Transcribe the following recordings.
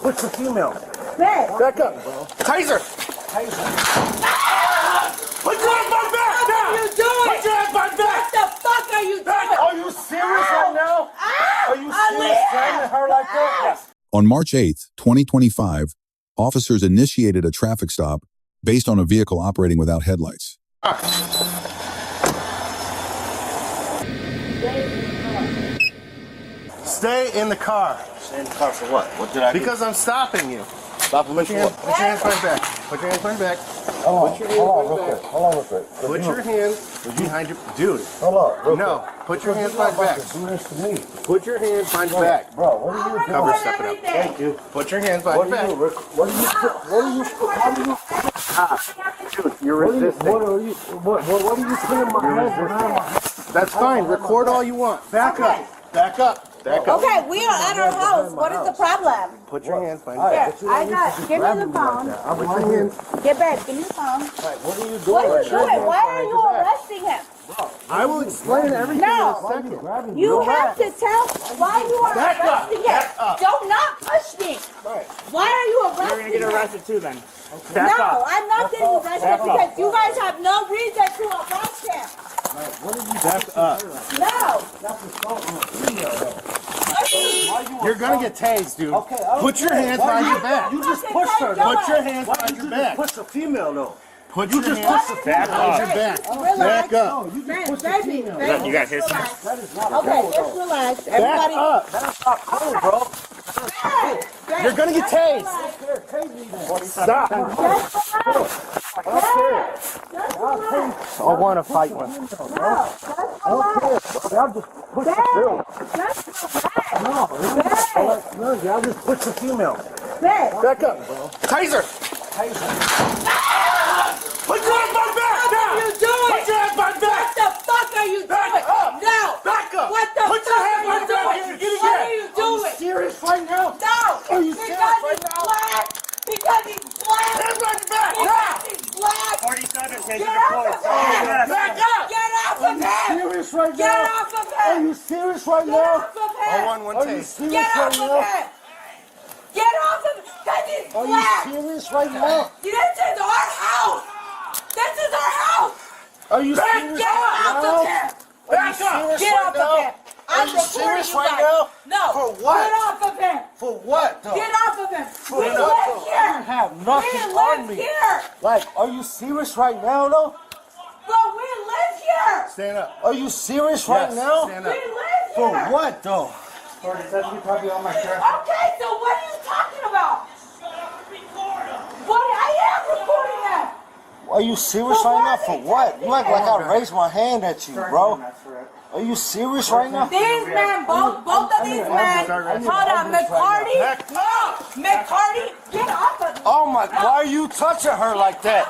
push the female. Back up. Taser. Put your hands on my back now. What are you doing? Put your hands on my back. What the fuck are you doing? Are you serious right now? Are you serious threatening her like that? Yes. On March 8, 2025, officers initiated a traffic stop based on a vehicle operating without headlights. Stay in the car. Stay in the car for what? What did I do? Because I'm stopping you. Stop him for what? Put your hands behind your back. Put your hands behind your back. Hold on real quick. Put your hands behind your... Dude. Hold on. No. Put your hands behind your back. Do this to me. Put your hands behind your back. Bro, what are you doing? Cover, step it up. Thank you. Put your hands behind your back. Dude, you're resisting. What are you putting my hands behind my head? That's fine. Record all you want. Back up. Back up. Back up. Okay, we are at our house. What is the problem? Put your hands behind your back. Here, I got. Give me the phone. Put your hands. Get back. Give me the phone. What are you doing? What are you doing? Why are you arresting him? I will explain everything in a second. You have to tell why you are arresting him. Back up. Do not push me. Why are you arresting him? You're going to get arrested too then. No, I'm not getting arrested because you guys have no reason to arrest him. Back up. No. You're gonna get tased, dude. Put your hands behind your back. You just pushed her. Put your hands behind your back. Push the female though. Put your hands behind your back. Back up. You got his. Okay, just relax. Back Everybody. up. Stop calling, bro. You're gonna get tased. Stop. I want to fight one. I'll just push the girl. No, I'll just push the female. Back up. Taser. Put your hands on my back now. What are you doing? Put your hands on my back. What the fuck are you doing? Back up. No. Back up. What the Put your fuck hands are on you my back. doing? Get What are you doing? Are you serious right now? No. Are you Because serious right he's now? black. Because he's black. Hands on your back. Because he's black. 47, take Get the off point. of him. Back up. Get off of him. Serious right Get now? off of Are him. you serious right Get now? off of I him. want one Are you tase. serious Get right off of now? him. Get off of him. Because he's Are you black. serious right now? This is our house. This is our house. Are you serious Get right off now? of him. Back up. Get off of him. I'm you recording serious you right guys. now? No. For what? Get off of him. For what though? Get off of him. We what, live though? here. I have nothing We on live me. here. Like, are you serious right now though? Bro, we live here. Stand up. Are you serious right now? Stand We up. live For here. what though? 47, you probably on my shirt. Okay, so what are you talking about? What? I am recording that. Are you serious For right now? what? For what? You act like I raised my hand at you, bro. Are you serious right now? These men, both of these men. Hold on, McCarty. No, McCarty, get off of me. Oh my, why are you touching her like that?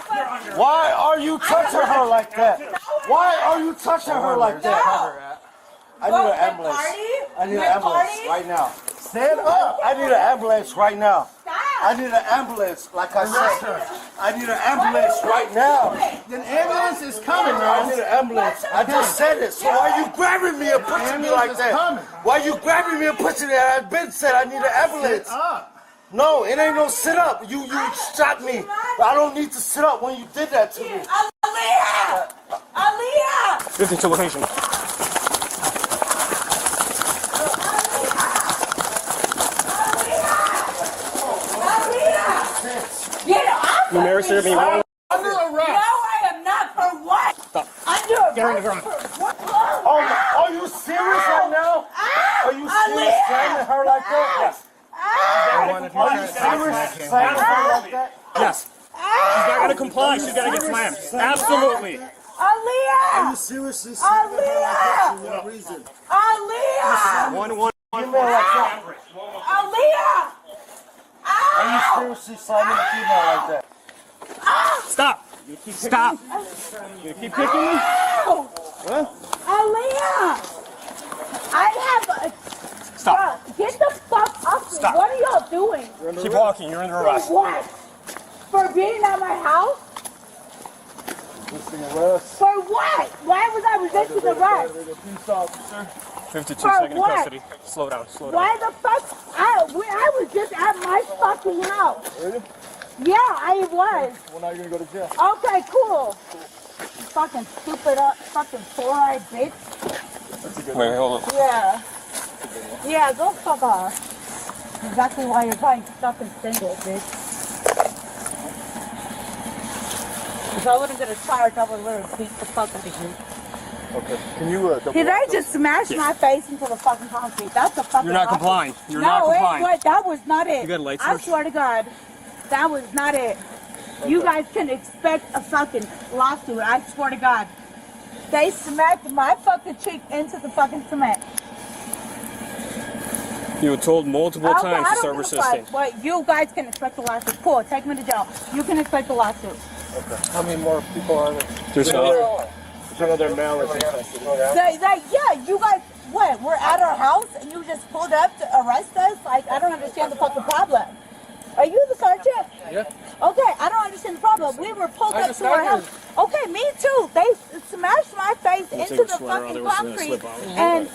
Why are you touching her like that? Why are you touching her like that? I need an ambulance. I need an ambulance right now. Stand up. I need an ambulance right now. I need an ambulance, like I said. I need an ambulance right now. An ambulance is coming, I man. need an ambulance. I just said it. So why you grabbing me and pushing me like that? Why you grabbing me and pushing me? I've been said I need an ambulance. No, it ain't no sit up. You shot me. I don't need to sit up when you did that to me. Aaliyah! Aaliyah! Listen to location. Get off You married her, me wrong. Under No, arrest. I am not. For what? Under arrest. Get her on the ground. For what? Oh, are you serious right now? Are you serious threatening her like that? Yes. Are you serious threatening her like that? Yes. She's not going to comply. She's going to get slammed. Absolutely. Are Aaliyah! you seriously threatening her like that for no reason? Aaliyah! Female like that. Aaliyah! Are you seriously threatening a female like that? Stop. Stop. You keep kicking me? Aaliyah! I have a... Stop. Get the fuck off me. Stop. What are y'all doing? Keep walking. You're under arrest. For what? For being at my house? For what? Why was I resisting arrest? 52 For second in what? custody. Slow down. Slow down. Why the fuck? I was just at my fucking fucking house. Really? Yeah, I was. Well, now you're gonna go to jail. Okay, cool. Fucking stupid, fucking four-eyed bitch. Wait, hold on. Yeah. Yeah, go fuck off. Exactly why you're probably fucking single, bitch. If I wouldn't get a charge, I would literally beat the fuck out of you. Okay. Can you Did I just smash my face into the fucking concrete? That's a fucking You're not awesome. complying. You're no, not complying. What? That was not it. You got a light I switch? swear to God, that was not it. You guys can expect a fucking lawsuit. I swear to God. They smacked my fucking cheek into the fucking cement. You were told multiple Okay, times I to don't start give a resisting. fuck, but you guys can expect a lawsuit. Cool, take me to jail. You can expect a lawsuit. Okay. How many more people are there? There's another male. Yeah, you guys, what? We're at our house and you just pulled up to arrest us? Like, I don't understand the fucking problem. Are you the sergeant? Yeah. Okay, I don't understand the problem. We were pulled up to our house. Okay, me too. They smashed my face into the fucking concrete, and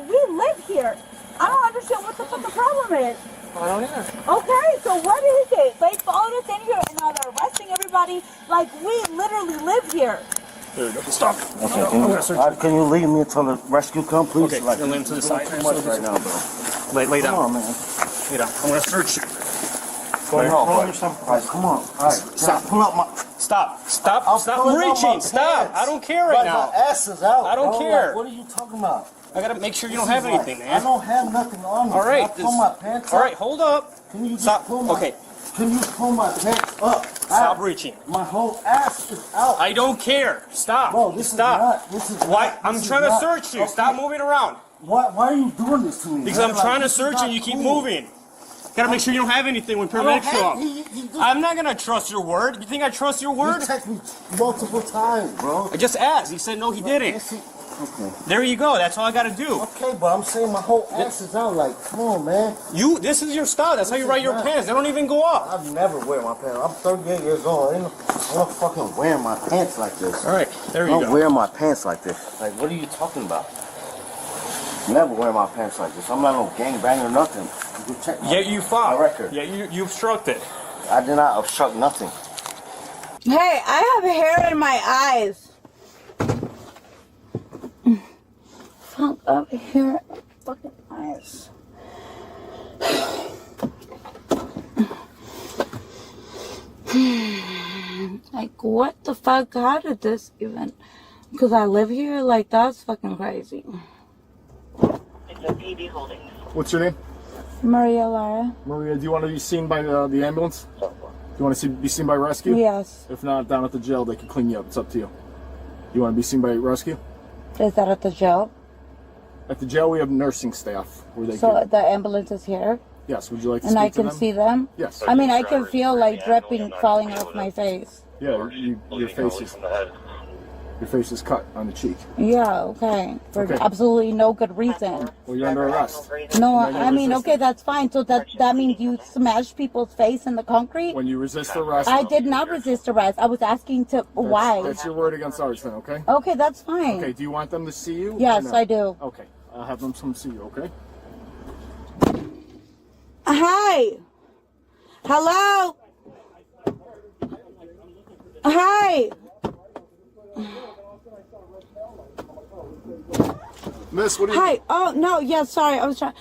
we live here. I don't understand what the fucking problem is. I don't either. Okay, so what is it? They followed us in here and now they're arresting everybody. Like, we literally live here. There you go. Stop. Okay, can you lead me until the rescue comes, please? Okay, Like, you're laying to the side. too much right now, bro. Lay down. Come on, man. Lay down. I'm gonna search you. Come on, come on. All right, stop. Pull out my. Stop. Stop. I'm Stop pulling out my reaching. Stop. pants. I don't care right now. My ass is out. I don't bro. care. Like, what are you talking about? I gotta make sure you don't have anything, I man. don't have nothing on me. All right. Can I pull my pants up? All right. Hold up. Can you just Stop. pull my? Okay. Can you pull my pants up? Stop reaching. My whole ass is out. I don't care. Stop. Bro, this Stop. is not. This is Why? not. I'm this trying is to not. search you. Okay. Stop moving around. Why are you doing this to me? Because man? I'm trying to this is search not and you keep cool. moving. Gotta make sure you don't have anything when I don't paramedics show have- up. you just- I'm not gonna trust your word. You think I trust your word? You text me multiple times, bro. I just asked. He said no, he didn't. Yes, okay. There you go. That's all I gotta do. Okay, but I'm saying my whole ass is out. Like, come on, man. This is your style. That's how you write your not- pants. They don't even go up. I've never wear my pants. I'm 38 years old. I'm not fucking wearing my pants like this. All right, there I you don't go. wear my pants like this. Like, what are you talking about? Never wear my pants like this. I'm not no gangbang or nothing. You can check my, Yeah, you fought. my record. Yeah, you obstructed. I did not obstruct nothing. Hey, I have hair in my eyes. Fuck up hair in my fucking eyes. Like, what the fuck? How did this even? Because I live here? Like, that's fucking crazy. What's your name? Maria Lara? Maria, do you want to be seen by the ambulance? Do you want to be seen by rescue? Yes. If not, down at the jail, they can clean you up. It's up to you. You want to be seen by rescue? Is that at the jail? At the jail, we have nursing staff where they So can. the ambulance is here? Yes, would you like to And speak I to can them? see them? Yes. I mean, I can feel like dripping falling off my face. Yeah, your face is cut on the cheek. Yeah, okay. For Okay. absolutely no good reason. Well, you're under arrest. No, When you I mean, resist- okay, that's fine. So that means you smashed people's face in the concrete? When you resist arrest, I did not resist arrest. I was asking to why. That's your word against ours, then, okay? Okay, that's fine. Okay, do you want them to see you? or Yes, no? I do. Okay, I'll have them come see you, okay? Hi. Hello. Hi. Miss, what do you... Hi. Oh, no. Yeah, sorry. I was trying.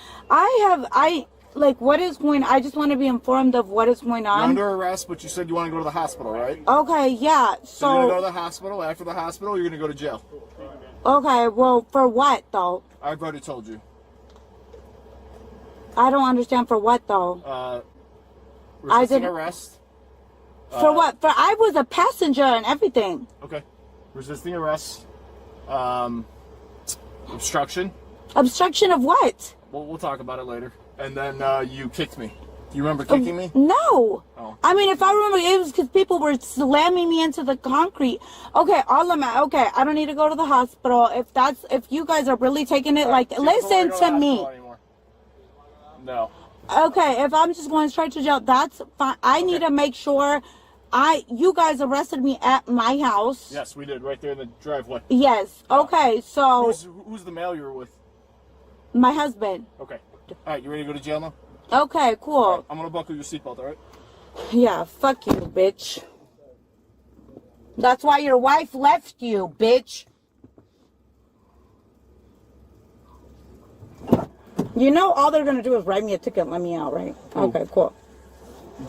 What is going on? I just want to be informed of what is going You're on. under arrest, but you said you want to go to the hospital, right? Okay, yeah. So you're going to go to So, the hospital. After the hospital, you're going to go to jail. okay, well, for what, though? I've already told you. I don't understand for what, though. Resisting didn't- arrest. For what? For I was a passenger and everything. Okay. Resisting arrest. Obstruction. Obstruction of what? Well, we'll talk about it later. And then you kicked me. Do you remember kicking me? No. Oh. I mean, if I remember, it was because people were slamming me into the concrete. Okay, okay, I don't need to go to the hospital. If you guys are really taking it, like, listen to me. No. Okay, if I'm just going straight to jail, that's fine. I need to make sure you guys arrested me at my house. Yes, we did, right there in the driveway. Yes. Okay, so Who's the male you were with? my husband. Okay. All right, you ready to go to jail now? Okay, cool. I'm gonna buckle your seatbelt, all right? Yeah, fuck you, bitch. That's why your wife left you, bitch. You know all they're gonna do is write me a ticket and let me out, right? Okay, cool.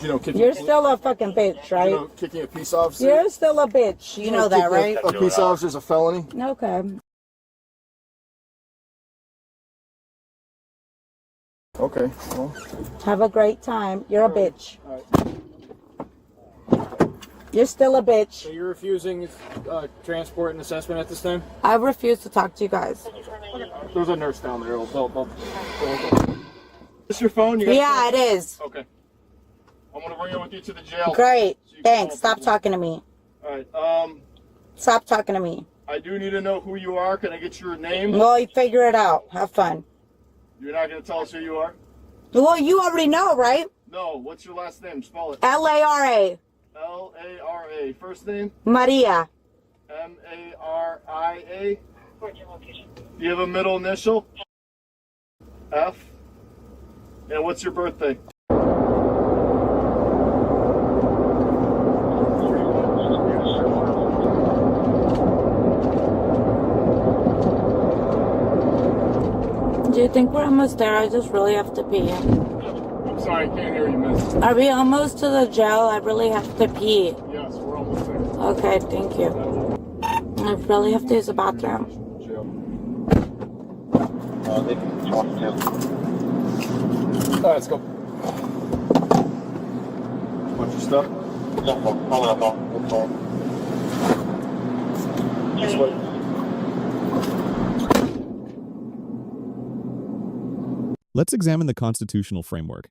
You know, You're still a fucking bitch, right? You know, kicking a peace officer. You're still a bitch. You know that, right? A peace officer is a felony. Okay. Okay. Well, Have a great time. You're a bitch. all right. You're still a bitch. So you're refusing transport and assessment at this time? I refuse to talk to you guys. There's a nurse down there. Is this your phone? Yeah, it is. Okay. I'm gonna bring it with you to the jail. Great. Thanks. Stop talking to me. All right. Stop talking to me. I do need to know who you are. Can I get your name? Well, you figure it out. Have fun. You're not gonna tell us who you are? Well, you already know, right? No. What's your last name? Spell it. Lara. L-A-R-A. First name? Maria. M-A-R-I-A. Do you have a middle initial? F. And what's your birthday? Do you think we're almost there? I just really have to pee. I'm sorry, I can't hear you, miss. Are we almost to the jail? I really have to pee. Yes, we're almost there. Okay, thank you. I really have to use the bathroom. All right, let's go. Bunch of stuff. This way. Let's examine the constitutional framework.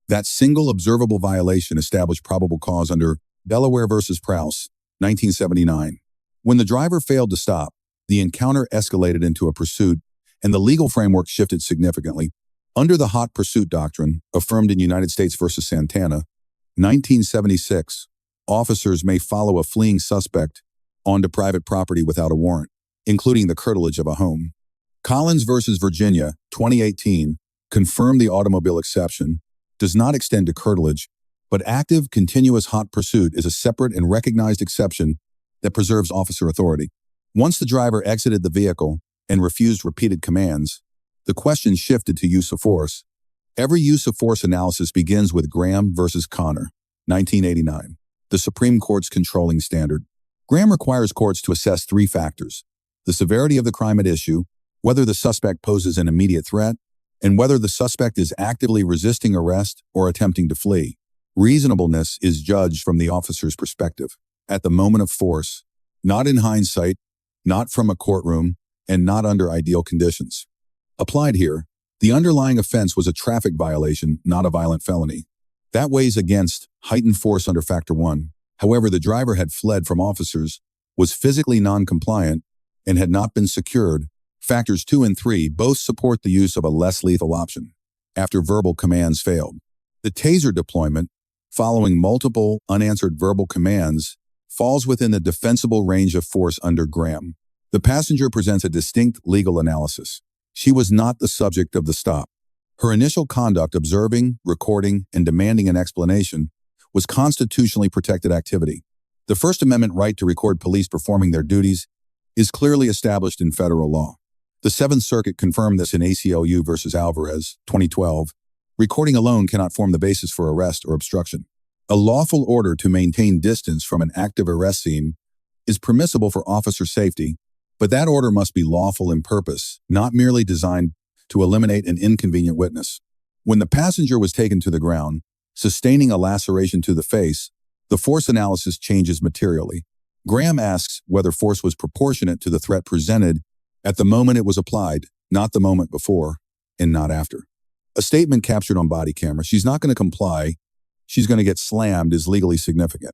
That single observable violation established probable cause under Delaware versus Prowse, 1979. When the driver failed to stop, the encounter escalated into a pursuit, and the legal framework shifted significantly. Under the hot pursuit doctrine, affirmed in United States versus Santana, 1976, officers may follow a fleeing suspect onto private property without a warrant, including the curtilage of a home. Collins versus Virginia, 2018, confirmed the automobile exception does not extend to curtilage, but active, continuous hot pursuit is a separate and recognized exception that preserves officer authority. Once the driver exited the vehicle and refused repeated commands, the question shifted to use of force. Every use of force analysis begins with Graham versus Connor, 1989, the Supreme Court's controlling standard. Graham requires courts to assess three factors: the severity of the crime at issue, whether the suspect poses an immediate threat, and whether the suspect is actively resisting arrest or attempting to flee. Reasonableness is judged from the officer's perspective, at the moment of force, not in hindsight, not from a courtroom, and not under ideal conditions. Applied here, the underlying offense was a traffic violation, not a violent felony. That weighs against heightened force under Factor 1. However, the driver had fled from officers, was physically non-compliant, and had not been secured. Factors 2 and 3 both support the use of a less lethal option after verbal commands failed. The taser deployment, following multiple unanswered verbal commands, falls within the defensible range of force under Graham. The passenger presents a distinct legal analysis. She was not the subject of the stop. Her initial conduct, observing, recording, and demanding an explanation, was constitutionally protected activity. The First Amendment right to record police performing their duties is clearly established in federal law. The Seventh Circuit confirmed this in ACLU versus Alvarez, 2012. Recording alone cannot form the basis for arrest or obstruction. A lawful order to maintain distance from an active arrest scene is permissible for officer safety, but that order must be lawful in purpose, not merely designed to eliminate an inconvenient witness. When the passenger was taken to the ground, sustaining a laceration to the face, the force analysis changes materially. Graham asks whether force was proportionate to the threat presented at the moment it was applied, not the moment before, and not after. A statement captured on body camera, "She's not going to comply, she's going to get slammed," is legally significant.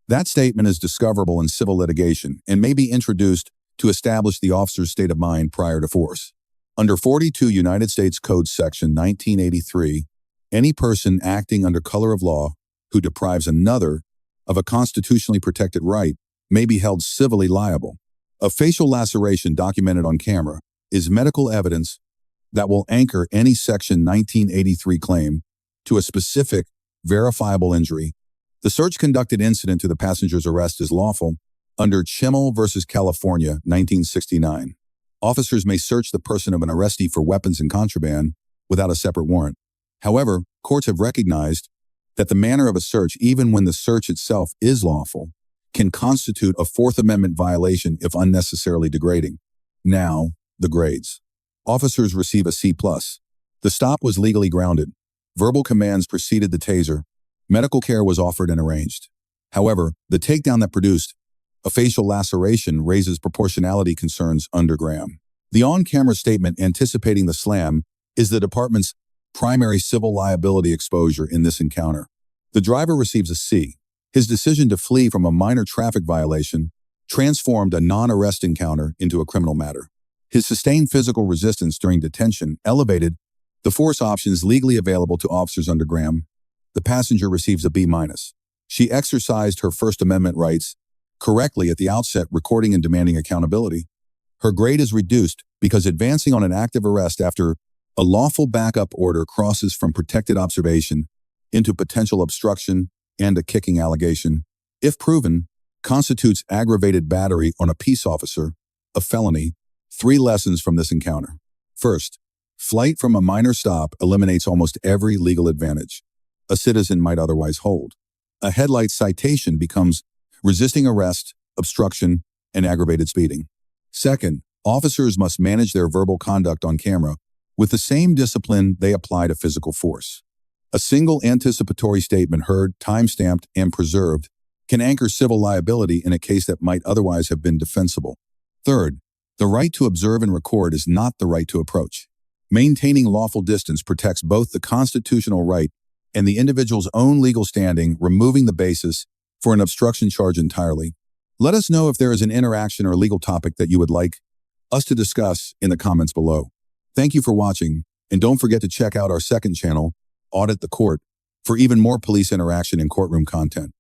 That statement is discoverable in civil litigation and may be introduced to establish the officer's state of mind prior to force. Under 42 United States Code Section 1983, any person acting under color of law who deprives another of a constitutionally protected right may be held civilly liable. A facial laceration documented on camera is medical evidence that will anchor any Section 1983 claim to a specific, verifiable injury. The search conducted incident to the passenger's arrest is lawful under Chimel versus California, 1969. Officers may search the person of an arrestee for weapons and contraband without a separate warrant. However, courts have recognized that the manner of a search, even when the search itself is lawful, can constitute a Fourth Amendment violation if unnecessarily degrading. Now, the grades. Officers receive a C+. The stop was legally grounded. Verbal commands preceded the taser. Medical care was offered and arranged. However, the takedown that produced a facial laceration raises proportionality concerns under Graham. The on-camera statement anticipating the slam is the department's primary civil liability exposure in this encounter. The driver receives a C. His decision to flee from a minor traffic violation transformed a non-arrest encounter into a criminal matter. His sustained physical resistance during detention elevated the force options legally available to officers under Graham. The passenger receives a B-. She exercised her First Amendment rights correctly at the outset, recording and demanding accountability. Her grade is reduced because advancing on an active arrest after a lawful backup order crosses from protected observation into potential obstruction and a kicking allegation, if proven, constitutes aggravated battery on a peace officer, a felony. 3 lessons from this encounter. First, flight from a minor stop eliminates almost every legal advantage a citizen might otherwise hold. A headlight citation becomes resisting arrest, obstruction, and aggravated speeding. Second, officers must manage their verbal conduct on camera with the same discipline they apply to physical force. A single anticipatory statement heard, time-stamped, and preserved can anchor civil liability in a case that might otherwise have been defensible. Third, the right to observe and record is not the right to approach. Maintaining lawful distance protects both the constitutional right and the individual's own legal standing, removing the basis for an obstruction charge entirely. Let us know if there is an interaction or legal topic that you would like us to discuss in the comments below. Thank you for watching, and don't forget to check out our second channel, Audit the Court, for even more police interaction and courtroom content.